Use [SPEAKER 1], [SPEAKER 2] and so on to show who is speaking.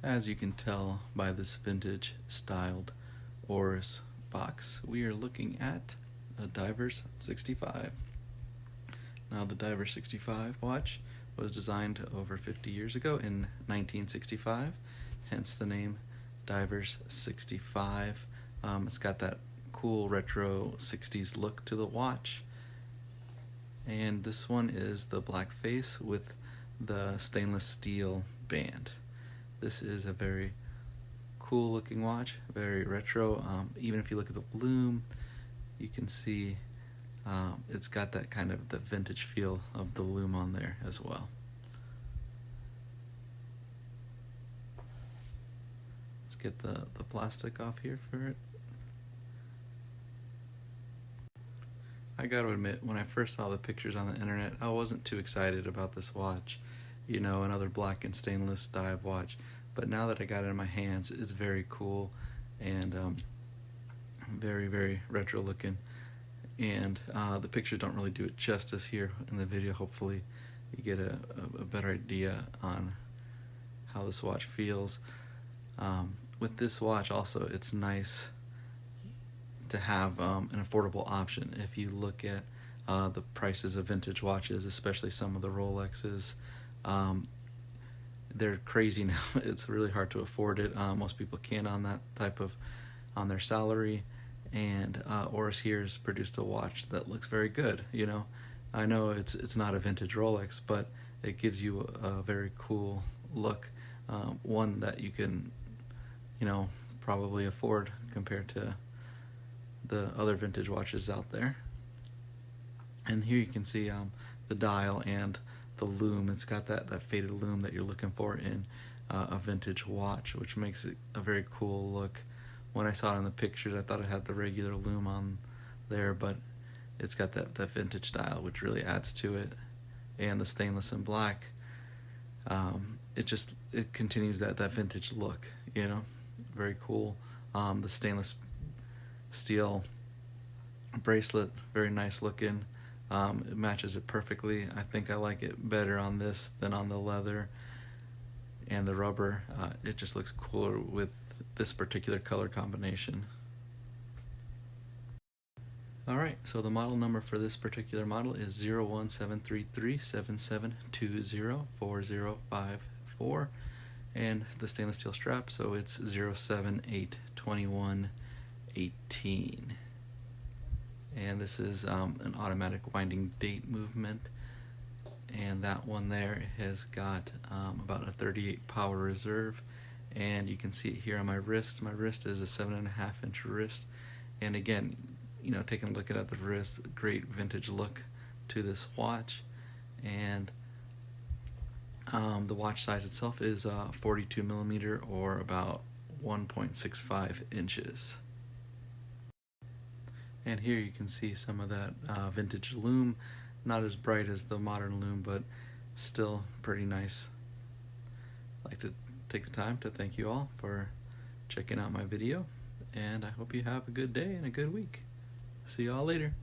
[SPEAKER 1] As you can tell by this vintage styled Oris box, we are looking at a Divers 65. Now the Divers 65 watch was designed over 50 years ago in 1965, hence the name Divers 65. It's got that cool retro 60s look to the watch. And this one is the black face with the stainless steel band. This is a very cool looking watch, very retro. Even if you look at the Loom, you can see it's got that kind of the vintage feel of the Loom on there as well. Let's get the plastic off here for it. I gotta admit, when I first saw the pictures on the internet, I wasn't too excited about this watch. You know, another black and stainless dive watch. But now that I got it in my hands, it's very cool and very, very retro looking. And the pictures don't really do it justice here in the video. Hopefully you get a better idea on how this watch feels. With this watch also, it's nice to have an affordable option. If you look at the prices of vintage watches, especially some of the Rolexes, they're crazy now. It's really hard to afford it. Most people can't on that type of, on their salary. And Oris here has produced a watch that looks very good. You know, I know it's not a vintage Rolex, but it gives you a very cool look, one that you can, you know, probably afford compared to the other vintage watches out there. And here you can see the dial and the Loom. It's got that faded Loom that you're looking for in a vintage watch, which makes it a very cool look. When I saw it in the pictures, I thought it had the regular Loom on there, but it's got that vintage dial, which really adds to it. And the stainless and black, it continues that vintage look, you know, very cool. The stainless steel bracelet, very nice looking. It matches it perfectly. I think I like it better on this than on the leather and the rubber. It just looks cooler with this particular color combination. Alright, so the model number for this particular model is 0173377204054, and the stainless steel strap, so it's 0782118. And this is an automatic winding date movement, and that one there has got about a 38 power reserve, and you can see it here on my wrist. My wrist is a 7.5 inch wrist, and again, you know, taking a look at the wrist, great vintage look to this watch. And the watch size itself is 42 millimeter, or about 1.65 inches. And here you can see some of that vintage Loom, not as bright as the modern Loom, but still pretty nice. I'd like to take the time to thank you all for checking out my video, and I hope you have a good day and a good week. See y'all later.